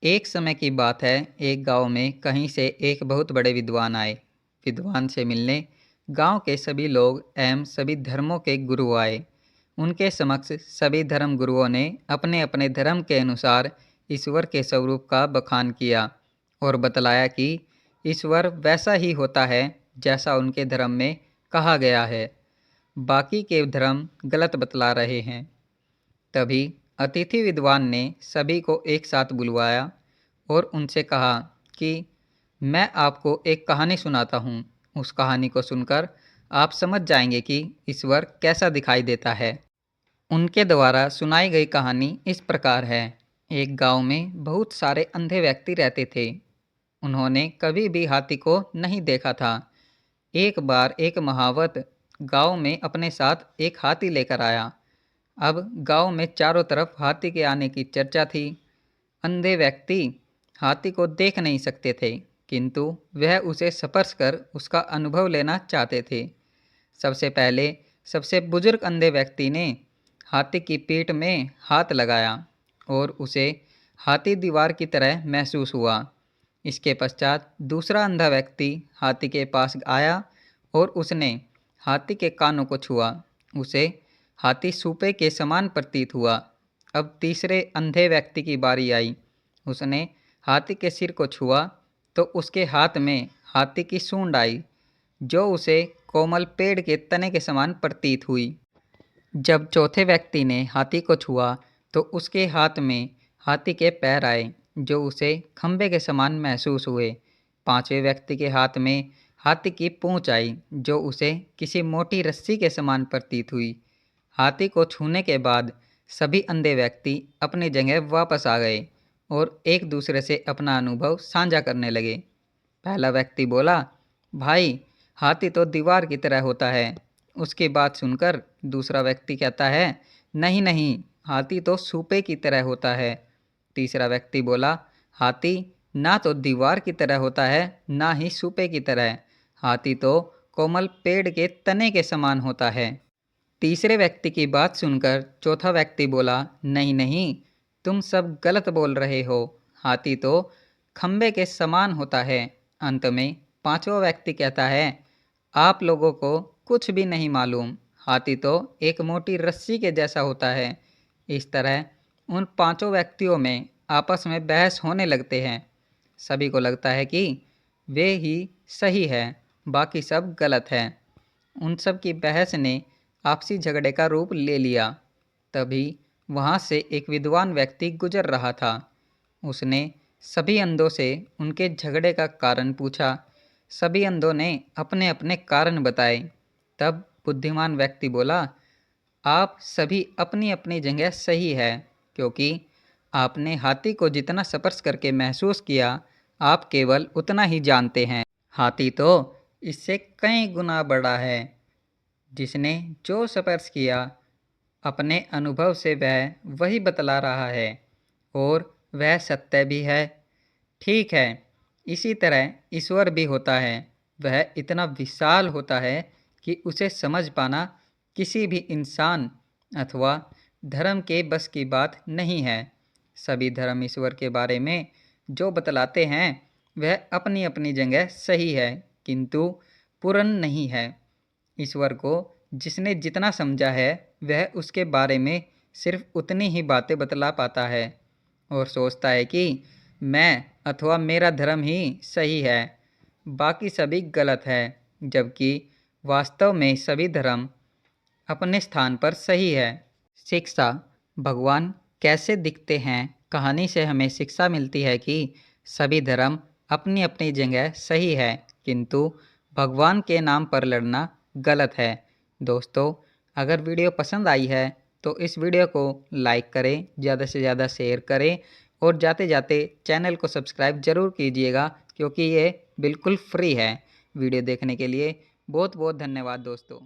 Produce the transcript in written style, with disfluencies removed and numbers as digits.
एक समय की बात है, एक गांव में कहीं से एक बहुत बड़े विद्वान आए। विद्वान से मिलने गांव के सभी लोग एवं सभी धर्मों के गुरु आए। उनके समक्ष सभी धर्म गुरुओं ने अपने अपने धर्म के अनुसार ईश्वर के स्वरूप का बखान किया और बतलाया कि ईश्वर वैसा ही होता है जैसा उनके धर्म में कहा गया है। बाकी के धर्म गलत बतला रहे हैं। तभी अतिथि विद्वान ने सभी को एक साथ बुलवाया और उनसे कहा कि मैं आपको एक कहानी सुनाता हूँ। उस कहानी को सुनकर आप समझ जाएंगे कि ईश्वर कैसा दिखाई देता है। उनके द्वारा सुनाई गई कहानी इस प्रकार है। एक गांव में बहुत सारे अंधे व्यक्ति रहते थे। उन्होंने कभी भी हाथी को नहीं देखा था। एक बार एक महावत गांव में अपने साथ एक हाथी लेकर आया। अब गांव में चारों तरफ हाथी के आने की चर्चा थी। अंधे व्यक्ति हाथी को देख नहीं सकते थे, किंतु वह उसे स्पर्श कर उसका अनुभव लेना चाहते थे। सबसे पहले सबसे बुजुर्ग अंधे व्यक्ति ने हाथी की पीठ में हाथ लगाया और उसे हाथी दीवार की तरह महसूस हुआ। इसके पश्चात दूसरा अंधा व्यक्ति हाथी के पास आया और उसने हाथी के कानों को छुआ। उसे हाथी सूपे के समान प्रतीत हुआ। अब तीसरे अंधे व्यक्ति की बारी आई। उसने हाथी के सिर को छुआ तो उसके हाथ में हाथी की सूंड आई, जो उसे कोमल पेड़ के तने के समान प्रतीत हुई। जब चौथे व्यक्ति ने हाथी को छुआ तो उसके हाथ में हाथी के पैर आए, जो उसे खंभे के समान महसूस हुए। पांचवें व्यक्ति के हाथ में हाथी की पूंछ आई, जो उसे किसी मोटी रस्सी के समान प्रतीत हुई। हाथी को छूने के बाद सभी अंधे व्यक्ति अपनी जगह वापस आ गए और एक दूसरे से अपना अनुभव साझा करने लगे। पहला व्यक्ति बोला, भाई, हाथी तो दीवार की तरह होता है। उसकी बात सुनकर दूसरा व्यक्ति कहता है, नहीं नहीं, हाथी तो सूपे की तरह होता है। तीसरा व्यक्ति बोला, हाथी ना तो दीवार की तरह होता है, ना ही सूपे की तरह। हाथी तो कोमल पेड़ के तने के समान होता है। तीसरे व्यक्ति की बात सुनकर चौथा व्यक्ति बोला, नहीं नहीं, तुम सब गलत बोल रहे हो। हाथी तो खंबे के समान होता है। अंत में पांचवा व्यक्ति कहता है, आप लोगों को कुछ भी नहीं मालूम। हाथी तो एक मोटी रस्सी के जैसा होता है। इस तरह उन पांचों व्यक्तियों में आपस में बहस होने लगते हैं। सभी को लगता है कि वे ही सही है, बाकी सब गलत है। उन सब की बहस ने आपसी झगड़े का रूप ले लिया। तभी वहाँ से एक विद्वान व्यक्ति गुजर रहा था। उसने सभी अंधों से उनके झगड़े का कारण पूछा। सभी अंधों ने अपने अपने कारण बताए। तब बुद्धिमान व्यक्ति बोला, आप सभी अपनी अपनी जगह सही है, क्योंकि आपने हाथी को जितना स्पर्श करके महसूस किया, आप केवल उतना ही जानते हैं। हाथी तो इससे कई गुना बड़ा है। जिसने जो स्पर्श किया, अपने अनुभव से वह वही बतला रहा है और वह सत्य भी है। ठीक है, इसी तरह ईश्वर भी होता है। वह इतना विशाल होता है कि उसे समझ पाना किसी भी इंसान अथवा धर्म के बस की बात नहीं है। सभी धर्म ईश्वर के बारे में जो बतलाते हैं वह अपनी अपनी जगह सही है, किंतु पूर्ण नहीं है। ईश्वर को जिसने जितना समझा है वह उसके बारे में सिर्फ उतनी ही बातें बतला पाता है और सोचता है कि मैं अथवा मेरा धर्म ही सही है, बाकी सभी गलत है। जबकि वास्तव में सभी धर्म अपने स्थान पर सही है। शिक्षा। भगवान कैसे दिखते हैं? कहानी से हमें शिक्षा मिलती है कि सभी धर्म अपनी अपनी जगह सही है, किंतु भगवान के नाम पर लड़ना गलत है। दोस्तों, अगर वीडियो पसंद आई है तो इस वीडियो को लाइक करें, ज़्यादा से ज़्यादा शेयर करें और जाते जाते चैनल को सब्सक्राइब ज़रूर कीजिएगा, क्योंकि ये बिल्कुल फ्री है। वीडियो देखने के लिए बहुत बहुत धन्यवाद दोस्तों।